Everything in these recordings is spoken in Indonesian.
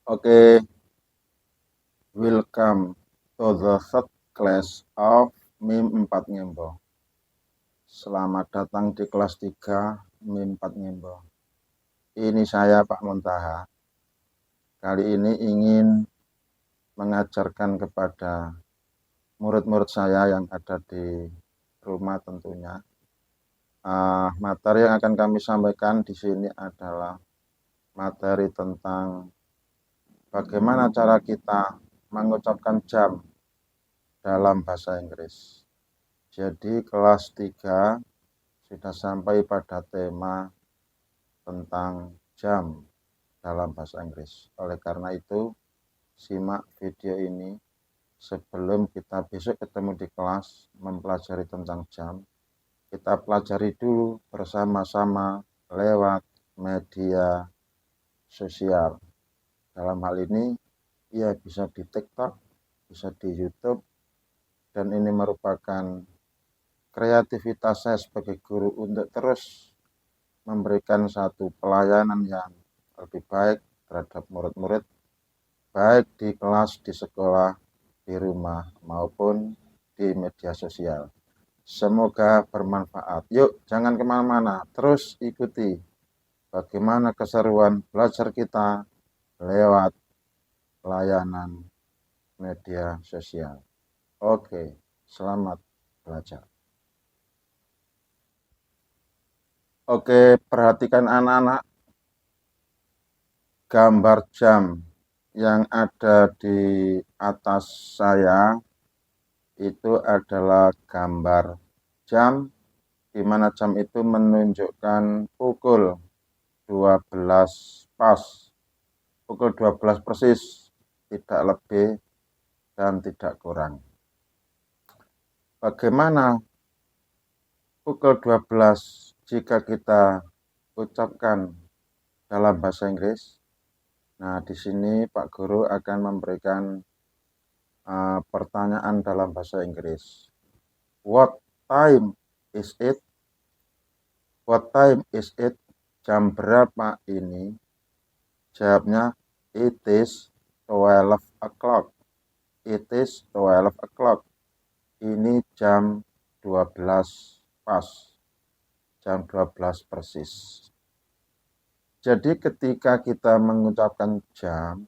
Oke, welcome to the third class of MIM 4 Ngembo. Selamat datang di kelas 3 MIM 4 Ngembo. Ini saya Pak Muntaha. Kali ini ingin mengajarkan kepada murid-murid saya yang ada di rumah tentunya. Materi yang akan kami sampaikan di sini adalah materi tentang bagaimana cara kita mengucapkan jam dalam bahasa Inggris. Jadi kelas 3 sudah sampai pada tema tentang jam dalam bahasa Inggris. Oleh karena itu, simak video ini sebelum kita besok ketemu di kelas mempelajari tentang jam. Kita pelajari dulu bersama-sama lewat media sosial. Dalam hal ini, ya bisa di TikTok, bisa di YouTube, dan ini merupakan kreativitas saya sebagai guru untuk terus memberikan satu pelayanan yang lebih baik terhadap murid-murid, baik di kelas, di sekolah, di rumah, maupun di media sosial. Semoga bermanfaat. Yuk, jangan kemana-mana, terus ikuti bagaimana keseruan belajar kita lewat layanan media sosial. Oke, selamat belajar. Oke, perhatikan anak-anak, gambar jam yang ada di atas saya itu adalah gambar jam, di mana jam itu menunjukkan pukul 12 pas, pukul 12 persis, tidak lebih dan tidak kurang. Bagaimana pukul 12 jika kita ucapkan dalam bahasa Inggris? Nah, di sini Pak Guru akan memberikan pertanyaan dalam bahasa Inggris. What time is it? What time is it? Jam berapa ini? Jawabnya, it is 12 o'clock. It is 12 o'clock. Ini jam 12 pas. Jam 12 persis. Jadi ketika kita mengucapkan jam,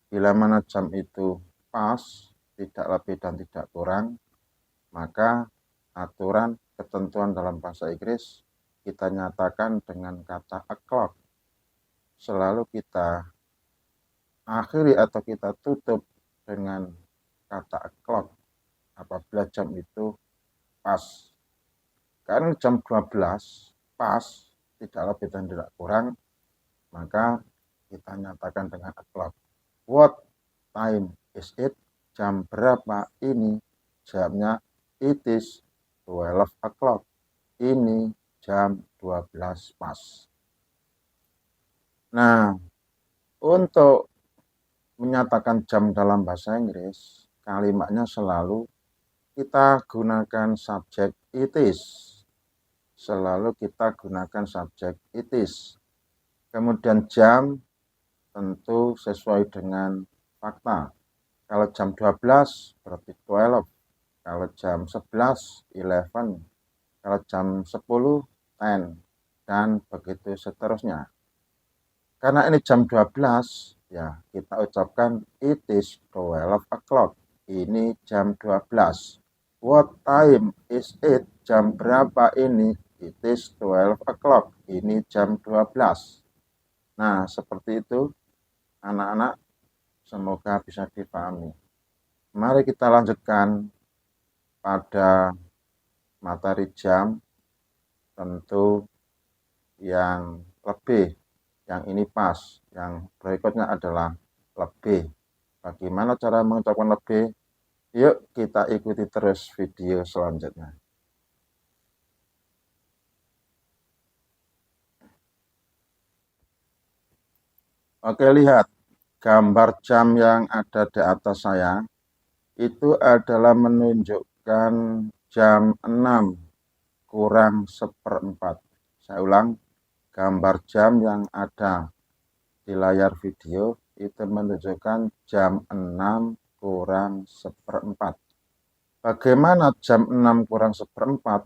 bila mana jam itu pas, tidak lebih dan tidak kurang, maka aturan ketentuan dalam bahasa Inggris kita nyatakan dengan kata o'clock. Selalu kita akhiri atau kita tutup dengan kata o'clock apabila jam itu pas. Karena jam 12 pas, tidak lebih dan tidak kurang, maka kita nyatakan dengan o'clock. What time is it? Jam berapa ini? Jawabnya, it is 12 o'clock. Ini jam 12 pas. Nah, untuk menyatakan jam dalam bahasa Inggris, kalimatnya selalu kita gunakan subjek it is. Selalu kita gunakan subjek it is. Kemudian jam tentu sesuai dengan fakta. Kalau jam 12 berarti 12. Kalau jam 11, 11. Kalau jam 10, 10. Dan begitu seterusnya. Karena ini jam 12, ya kita ucapkan it is 12 o'clock. Ini jam 12. What time is it? Jam berapa ini? It is 12 o'clock. Ini jam 12. Nah, seperti itu anak-anak, semoga bisa dipahami. Mari kita lanjutkan pada materi jam, tentu yang lebih, yang ini pas, yang berikutnya adalah lebih. Bagaimana cara mengucapkan lebih? Yuk kita ikuti terus video selanjutnya. Oke, lihat gambar jam yang ada di atas saya itu adalah menunjukkan jam 6 kurang seperempat. Saya ulang, gambar jam yang ada di layar video itu menunjukkan jam 6 kurang seperempat. Bagaimana jam 6 kurang seperempat?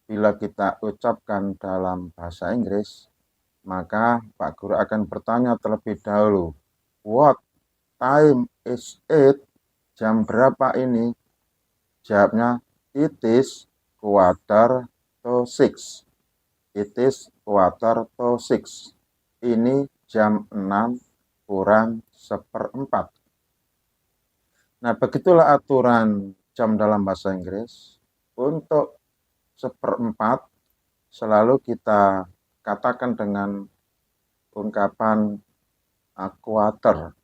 Bila kita ucapkan dalam bahasa Inggris, maka Pak Guru akan bertanya terlebih dahulu, what time is it? Jam berapa ini? Jawabnya, it is quarter to 6. It is quarter to 6. Ini jam 6 kurang seperempat. Nah, begitulah aturan jam dalam bahasa Inggris. Untuk seperempat selalu kita katakan dengan ungkapan quarter.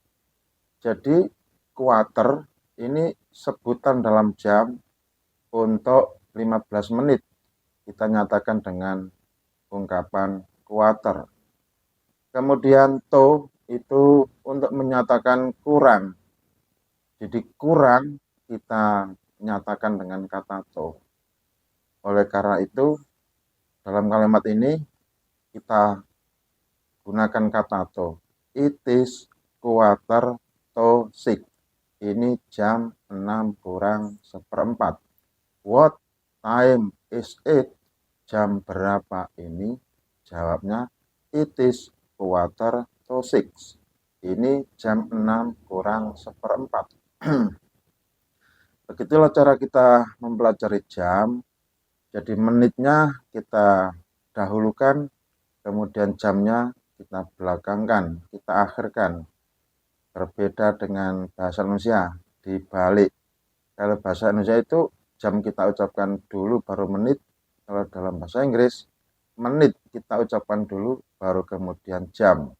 Jadi quarter ini sebutan dalam jam untuk 15 menit. Kita nyatakan dengan ungkapan quarter. Kemudian to itu untuk menyatakan kurang. Jadi kurang kita nyatakan dengan kata to. Oleh karena itu, dalam kalimat ini kita gunakan kata to. It is quarter to 6. Ini jam 6 kurang seperempat. What time is it? Jam berapa ini? Jawabnya, it is quarter to 6. Ini jam 6 kurang seperempat. Begitulah cara kita mempelajari jam. Jadi menitnya kita dahulukan, kemudian jamnya kita belakangkan, kita akhirkan. Berbeda dengan bahasa Indonesia, dibalik. Kalau bahasa Indonesia itu jam kita ucapkan dulu baru menit. Kalau dalam bahasa Inggris, menit kita ucapkan dulu baru kemudian jam.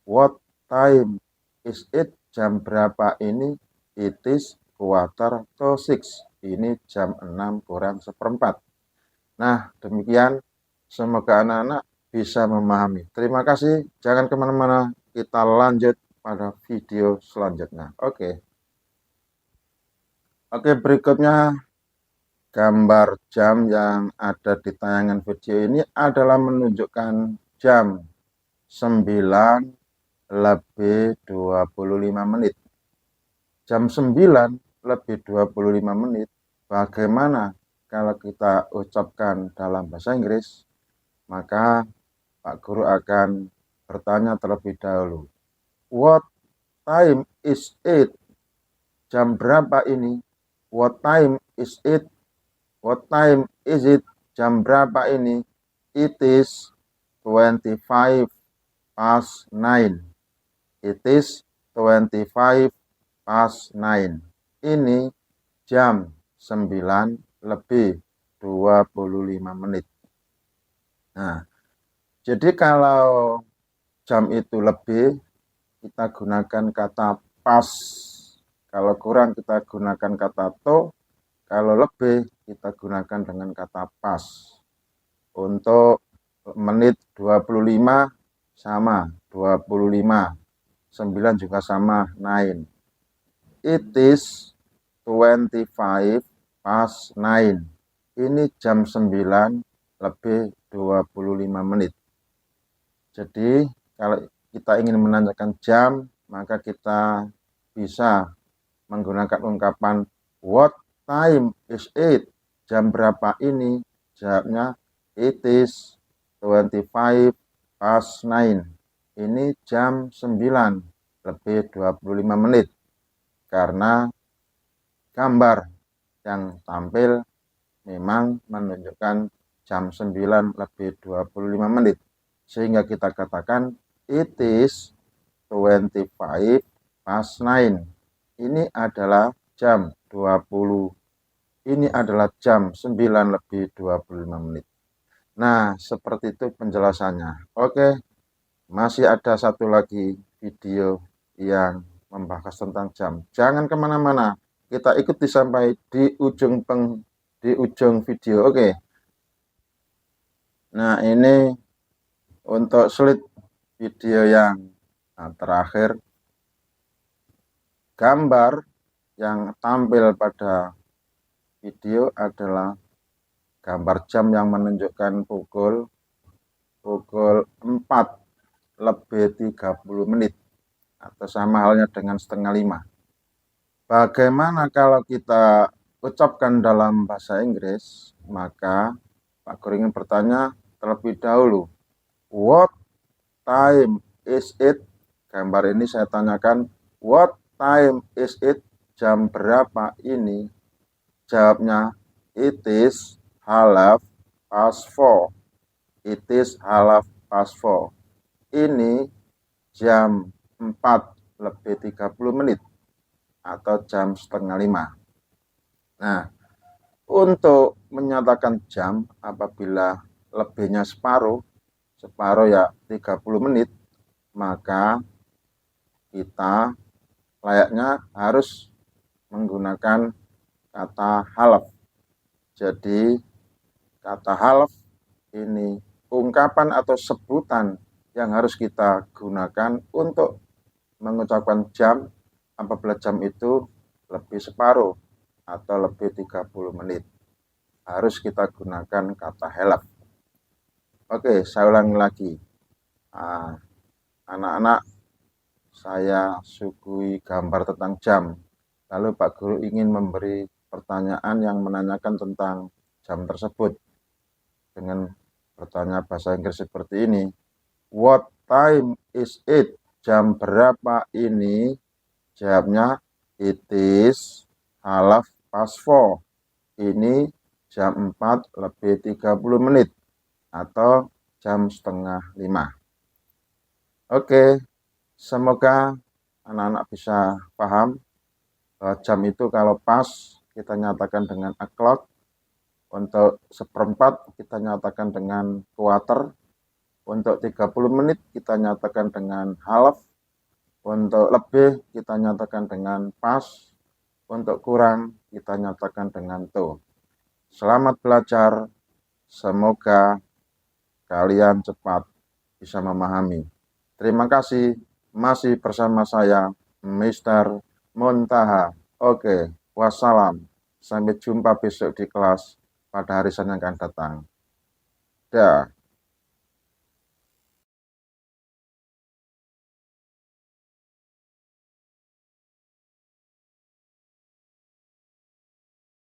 What time is it? Jam berapa ini? It is quarter to 6. Ini jam 6 kurang seperempat. Nah, demikian. Semoga anak-anak bisa memahami. Terima kasih. Jangan kemana-mana. Kita lanjut pada video selanjutnya. Oke, berikutnya gambar jam yang ada di tayangan video ini adalah menunjukkan jam 9 lebih 25 menit. Jam 9 lebih 25 menit. Bagaimana kalau kita ucapkan dalam bahasa Inggris? Maka Pak Guru akan bertanya terlebih dahulu. What time is it? Jam berapa ini? What time is it? What time is it? Jam berapa ini? It is 25 past 9. It is 25 past 9. Ini jam 9 lebih 25 menit. Nah, jadi kalau jam itu lebih, kita gunakan kata pas. Kalau kurang kita gunakan kata to. Kalau lebih kita gunakan dengan kata pas. Untuk menit 25 sama 25. 9 juga sama 9. It is 25 past 9. Ini jam 9 lebih 25 menit. Jadi kalau kita ingin menanyakan jam, maka kita bisa menggunakan ungkapan what time is it? Jam berapa ini? Jawabnya it is 25 past 9. Ini jam 9 lebih 25 menit. Karena gambar yang tampil memang menunjukkan jam 9 lebih 25 menit. Sehingga kita katakan it is 25 past 9. Ini adalah jam 20. Ini adalah jam 9 lebih 25 menit. Nah, seperti itu penjelasannya. Oke, masih ada satu lagi video yang membahas tentang jam. Jangan kemana-mana. Kita ikuti sampai di ujung video. Oke. Nah, ini untuk slide video yang terakhir, gambar yang tampil pada video adalah gambar jam yang menunjukkan pukul 4 lebih 30 menit. atau sama halnya dengan 4:30. Bagaimana kalau kita ucapkan dalam bahasa Inggris? Maka Pak Guru ingin bertanya terlebih dahulu, what time is it? Gambar ini saya tanyakan, what time is it? Jam berapa ini? Jawabnya, it is 4:30. It is 4:30. Ini jam 4:30 atau jam 4:30. Nah, untuk menyatakan jam apabila lebihnya separuh ya 30 menit, maka kita layaknya harus menggunakan kata half. Jadi kata half ini ungkapan atau sebutan yang harus kita gunakan untuk mengucapkan jam apabila jam itu lebih separuh atau lebih 30 menit. Harus kita gunakan kata half. Oke, saya ulangi lagi. Anak-anak, saya suguhi gambar tentang jam. Lalu Pak Guru ingin memberi pertanyaan yang menanyakan tentang jam tersebut. Dengan bertanya bahasa Inggris seperti ini. What time is it? Jam berapa ini? Jawabnya, it is 4:30. Ini jam 4:30 atau jam 4:30. Oke, semoga anak-anak bisa paham bahwa jam itu kalau pas kita nyatakan dengan o'clock, untuk 1/4 kita nyatakan dengan quarter, untuk 30 menit kita nyatakan dengan half, untuk lebih kita nyatakan dengan pas, untuk kurang kita nyatakan dengan to. Selamat belajar, semoga kalian cepat bisa memahami. Terima kasih, masih bersama saya, Mr. Muntaha. Oke, wassalam. Sampai jumpa besok di kelas pada hari Senin yang akan datang. Dah.